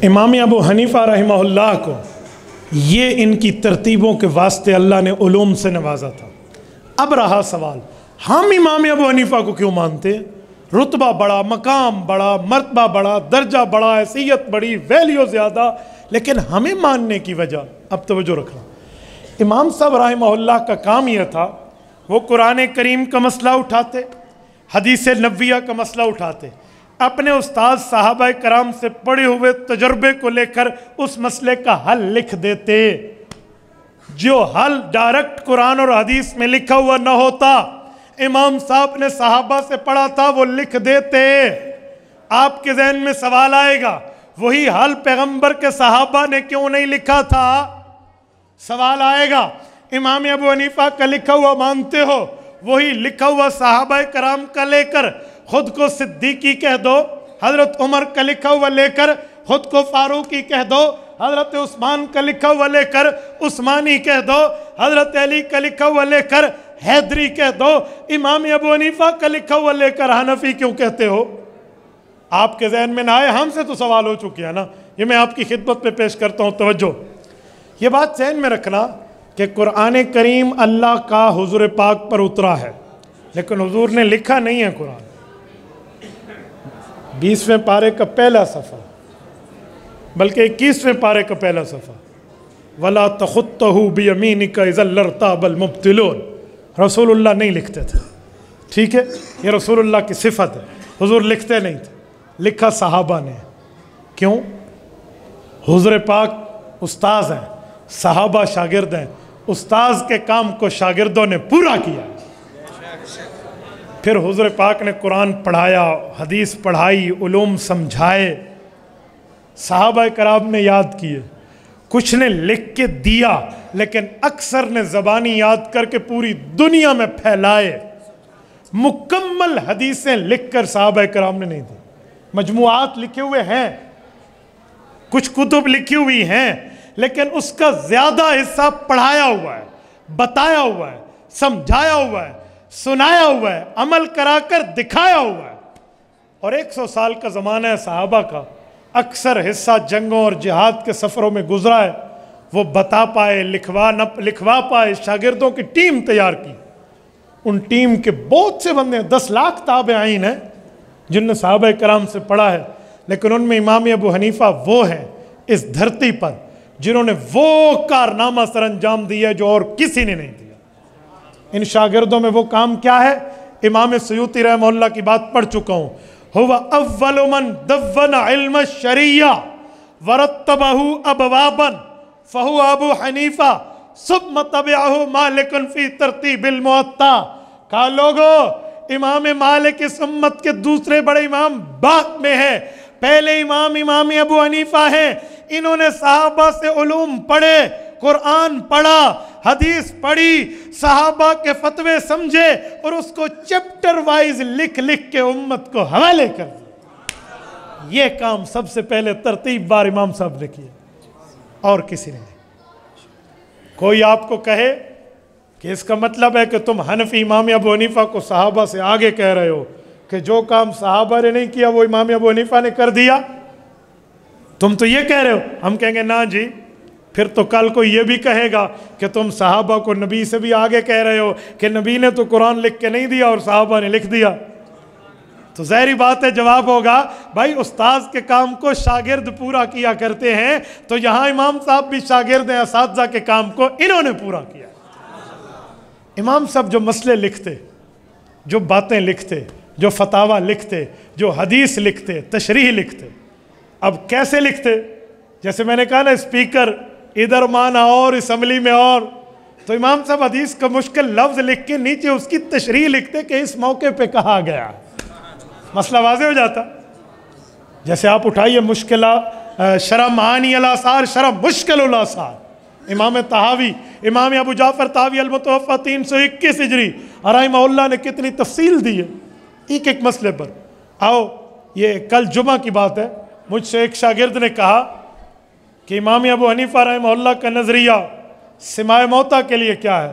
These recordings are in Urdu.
امام ابو حنیفہ رحمہ اللہ کو یہ ان کی ترتیبوں کے واسطے اللہ نے علوم سے نوازا تھا۔ اب رہا سوال، ہم امام ابو حنیفہ کو کیوں مانتے ہیں؟ رتبہ بڑا، مقام بڑا، مرتبہ بڑا، درجہ بڑا، حیثیت بڑی، ویلیو زیادہ، لیکن ہمیں ماننے کی وجہ، اب توجہ رکھنا، امام صاحب رحمہ اللہ کا کام یہ تھا، وہ قرآن کریم کا مسئلہ اٹھاتے، حدیث نبویہ کا مسئلہ اٹھاتے، اپنے استاد صحابہ کرام سے پڑھے ہوئے تجربے کو لے کر اس مسئلے کا حل لکھ دیتے۔ جو حل ڈائریکٹ قرآن اور حدیث میں لکھا ہوا نہ ہوتا، امام صاحب نے صحابہ سے پڑھا تھا، وہ لکھ دیتے۔ آپ کے ذہن میں سوال آئے گا، وہی حل پیغمبر کے صحابہ نے کیوں نہیں لکھا تھا؟ سوال آئے گا، امام ابو حنیفہ کا لکھا ہوا مانتے ہو، وہی لکھا ہوا صحابہ کرام کا لے کر خود کو صدیقی کہہ دو، حضرت عمر کا لکھا ہوا لے کر خود کو فاروقی کہہ دو، حضرت عثمان کا لکھا ہوا لے کر عثمانی کہہ دو، حضرت علی کا لکھا ہوا لے کر حیدری کہہ دو، امام ابو حنیفہ کا لکھا ہوا لے کر حنفی کیوں کہتے ہو؟ آپ کے ذہن میں نہ آئے، ہم سے تو سوال ہو چکی ہے نا، یہ میں آپ کی خدمت میں پیش کرتا ہوں، توجہ۔ یہ بات ذہن میں رکھنا کہ قرآن کریم اللہ کا حضور پاک پر اترا ہے، لیکن حضور نے لکھا نہیں ہے۔ قرآن 20ویں پارے کا پہلا صفحہ، بلکہ 21ویں پارے کا پہلا صفحہ، وَلَا تَخُطَّهُ بِيَمِينِكَ إِذًا لَارْتَابَ الْمُبْطِلُونَ، رسول اللہ نہیں لکھتے تھے، ٹھیک ہے، یہ رسول اللہ کی صفت ہے، حضور لکھتے نہیں تھے، لکھا صحابہ نے۔ کیوں؟ حضور پاک استاذ ہیں، صحابہ شاگرد ہیں، استاذ کے کام کو شاگردوں نے پورا کیا۔ پھر حضور پاک نے قرآن پڑھایا، حدیث پڑھائی، علوم سمجھائے، صحابہ کرام نے یاد کیے، کچھ نے لکھ کے دیا، لیکن اکثر نے زبانی یاد کر کے پوری دنیا میں پھیلائے۔ مکمل حدیثیں لکھ کر صحابہ کرام نے نہیں دی، مجموعات لکھے ہوئے ہیں، کچھ کتب لکھی ہوئی ہیں، لیکن اس کا زیادہ حصہ پڑھایا ہوا ہے، بتایا ہوا ہے، سمجھایا ہوا ہے، سنایا ہوا ہے، عمل کرا کر دکھایا ہوا ہے۔ اور 100 سال کا زمانہ ہے صحابہ کا، اکثر حصہ جنگوں اور جہاد کے سفروں میں گزرا ہے، وہ بتا پائے، لکھوا پائے، شاگردوں کی ٹیم تیار کی۔ ان ٹیم کے بہت سے بندے ہیں، 10 لاکھ تابعین ہیں جن نے صحابہ کرام سے پڑھا ہے، لیکن ان میں امام ابو حنیفہ وہ ہیں اس دھرتی پر جنہوں نے وہ کارنامہ سر انجام دیا جو اور کسی نے نہیں دیا۔ ان شاگردوں میں وہ کام کیا ہے؟ امام سیوطی رحمہ اللہ کی بات پڑھ چکا ہوں، هو اول من دون علم الشریعہ ورتبہ ابوابا فہو ابو حنیفہ ثم تبعہ مالک فی ترتیب الموطا۔ کہا لوگو، امام مالک اس امت کے دوسرے بڑے امام بعد میں ہے، پہلے امام ابو حنیفہ ہیں۔ انہوں نے صحابہ سے علوم پڑھے، قرآن پڑھا، حدیث پڑھی، صحابہ کے فتوے سمجھے، اور اس کو چیپٹر وائز لکھ کے امت کو حوالے کر دیا۔ یہ کام سب سے پہلے ترتیب بار امام صاحب نے کیا، اور کسی نے نہیں۔ کوئی آپ کو کہے کہ اس کا مطلب ہے کہ تم حنفی امام ابو حنیفہ کو صحابہ سے آگے کہہ رہے ہو کہ جو کام صحابہ نے نہیں کیا وہ امام ابو حنیفہ نے کر دیا، تم تو یہ کہہ رہے ہو۔ ہم کہیں گے نا جی، پھر تو کل کو یہ بھی کہے گا کہ تم صحابہ کو نبی سے بھی آگے کہہ رہے ہو کہ نبی نے تو قرآن لکھ کے نہیں دیا اور صحابہ نے لکھ دیا۔ تو ظاہری بات ہے جواب ہوگا، بھائی استاذ کے کام کو شاگرد پورا کیا کرتے ہیں، تو یہاں امام صاحب بھی شاگرد ہیں، اساتذہ کے کام کو انہوں نے پورا کیا۔ امام صاحب جو مسئلے لکھتے، جو باتیں لکھتے، جو فتاویٰ لکھتے، جو حدیث لکھتے، تشریح لکھتے، اب کیسے لکھتے؟ جیسے میں نے کہا نا، اسپیکر ادھر مانا اور اسمبلی میں اور، تو امام صاحب حدیث کا مشکل لفظ لکھ کے نیچے اس کی تشریح لکھتے کہ اس موقع پہ کہا گیا، مسئلہ واضح ہو جاتا۔ جیسے آپ اٹھائیے مشکلہ شرح معانی الاثار، شرح مشکل الاثار، امام طحاوی، امام ابو جعفر طحاوی المتوفی 321 ہجری رحمہ اللہ نے کتنی تفصیل دی ہے ایک ایک مسئلے پر۔ آؤ، یہ کل جمعہ کی بات ہے، مجھ سے ایک شاگرد نے کہا کہ امام ابو حنیفہ رحمہ اللہ کا نظریہ سماع موتیٰ کے لیے کیا ہے؟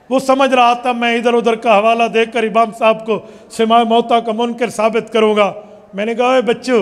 وہ سمجھ رہا تھا میں ادھر ادھر کا حوالہ دے کر امام صاحب کو سماع موتیٰ کا منکر ثابت کروں گا۔ میں نے کہا اے بچو،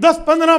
10, 15,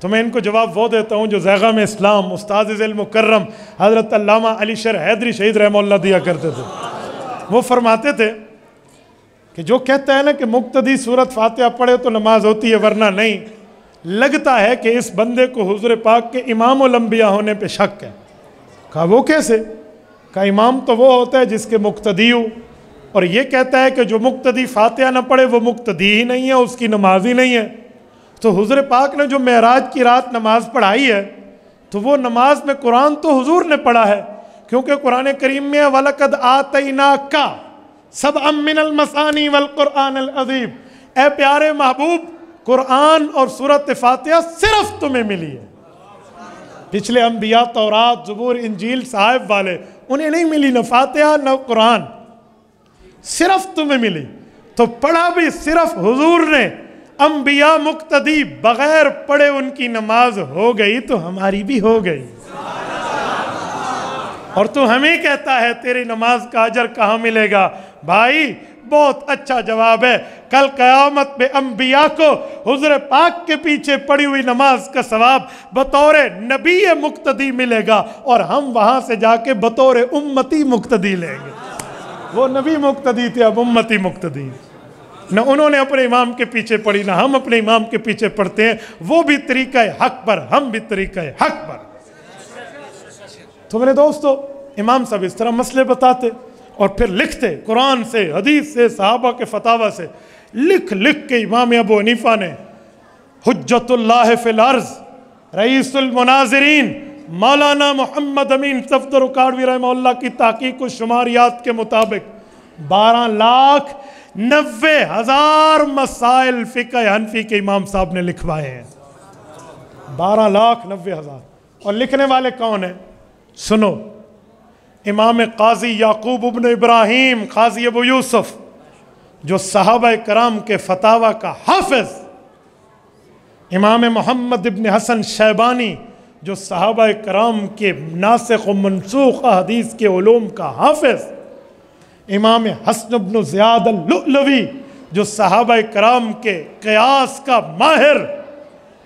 تو میں ان کو جواب وہ دیتا ہوں جو زیغام اسلام استاد ذیل مکرم حضرت علامہ علی شیر حیدری شہید رحمہ اللہ دیا کرتے تھے. وہ فرماتے تھے کہ جو کہتا ہے نا کہ مقتدی سورت فاتحہ پڑھے تو نماز ہوتی ہے ورنہ نہیں، لگتا ہے کہ اس بندے کو حضور پاک کے امام الانبیاء ہونے پہ شک ہے. کہا وہ کیسے؟ کہا امام تو وہ ہوتا ہے جس کے مقتدی ہو، اور یہ کہتا ہے کہ جو مقتدی فاتحہ نہ پڑھے وہ مقتدی ہی نہیں ہے، اس کی نماز ہی نہیں ہے. تو حضور پاک نے جو معراج کی رات نماز پڑھائی ہے تو وہ نماز میں قرآن تو حضور نے پڑھا ہے، کیونکہ قرآن کریم میں وَلَقَدْ آتَيْنَاكَ سَبْعًا مِّنَ الْمَثَانِي وَالْقُرْآنِ الْعَظِيمِ، اے پیارے محبوب قرآن اور سورت فاتحہ صرف تمہیں ملی ہے. پچھلے انبیاء تورات زبور انجیل صحائف والے انہیں نہیں ملی نہ فاتحہ نہ قرآن، صرف تمہیں ملی. تو پڑھا بھی صرف حضور نے. انبیاء مقتدی بغیر پڑھے ان کی نماز ہو گئی تو ہماری بھی ہو گئی. اور تو ہمیں کہتا ہے تیری نماز کا اجر کہاں ملے گا؟ بھائی بہت اچھا جواب ہے. کل قیامت میں انبیاء کو حضور پاک کے پیچھے پڑی ہوئی نماز کا ثواب بطور نبی مقتدی ملے گا، اور ہم وہاں سے جا کے بطور امتی مقتدی لیں گے. وہ نبی مقتدی تھے، اب امتی مقتدی. نہ انہوں نے اپنے امام کے پیچھے پڑھی، نہ ہم اپنے امام کے پیچھے پڑھتے ہیں. وہ بھی طریقہ حق پر، ہم بھی طریقہ حق پر. تو میرے دوستو، امام صاحب اس طرح مسئلے بتاتے اور پھر لکھتے قرآن سے، حدیث سے، صحابہ کے فتاوی سے. لکھ کے امام ابو حنیفہ نے حجت اللہ فی الارض، رئیس المناظرین مولانا محمد امین صفدر اکاڑوی رحمہ اللہ کی تحقیق و شماریات کے مطابق 12,90,000 مسائل فقہ حنفی کے امام صاحب نے لکھوائے ہیں. 12,90,000. اور لکھنے والے کون ہیں؟ سنو، امام قاضی یعقوب ابن ابراہیم قاضی ابو یوسف جو صحابہ کرام کے فتاوی کا حافظ، امام محمد ابن حسن شیبانی جو صحابہ کرام کے ناسخ و منسوخ حدیث کے علوم کا حافظ، امام حسن ابن زیاد اللؤلؤی جو صحابہ کرام کے قیاس کا ماہر،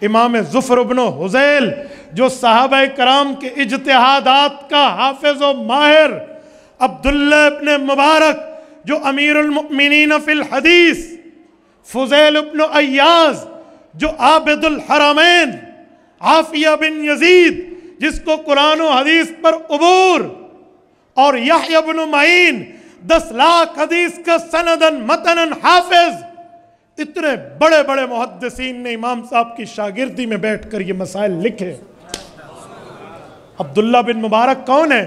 امام ظفر ابن حذیل جو صحابہ کرام کے اجتہادات کا حافظ و ماہر، عبداللہ ابن مبارک جو امیر المؤمنین فی الحدیث، فضیل ابن ایاز جو عابد الحرمین، عافیہ بن یزید جس کو قرآن و حدیث پر عبور، اور یحییٰ بن معین 10 لاکھ حدیث کا سندن متنن حافظ. اتنے بڑے بڑے محدثین نے امام صاحب کی شاگردی میں بیٹھ کر یہ مسائل لکھے. عبداللہ بن مبارک کون ہے؟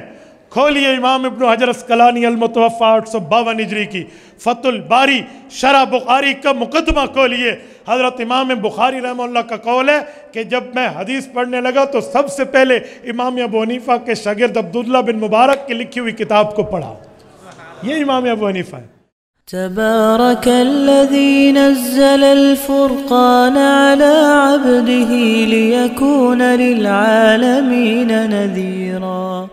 کھولیے امام ابن حجر اسقلانی المتوفی 852 ہجری کی فتح الباری شرح بخاری کا مقدمہ کھولیے. حضرت امام بخاری رحمہ اللہ کا قول ہے کہ جب میں حدیث پڑھنے لگا تو سب سے پہلے امام ابو حنیفہ کے شاگرد عبداللہ بن مبارک کی لکھی ہوئی کتاب کو پڑھا. یہ امام ابو حنیفہ ہے. تبارك الذي نزل الفرقان على عبده ليكون للعالمين نذيرا.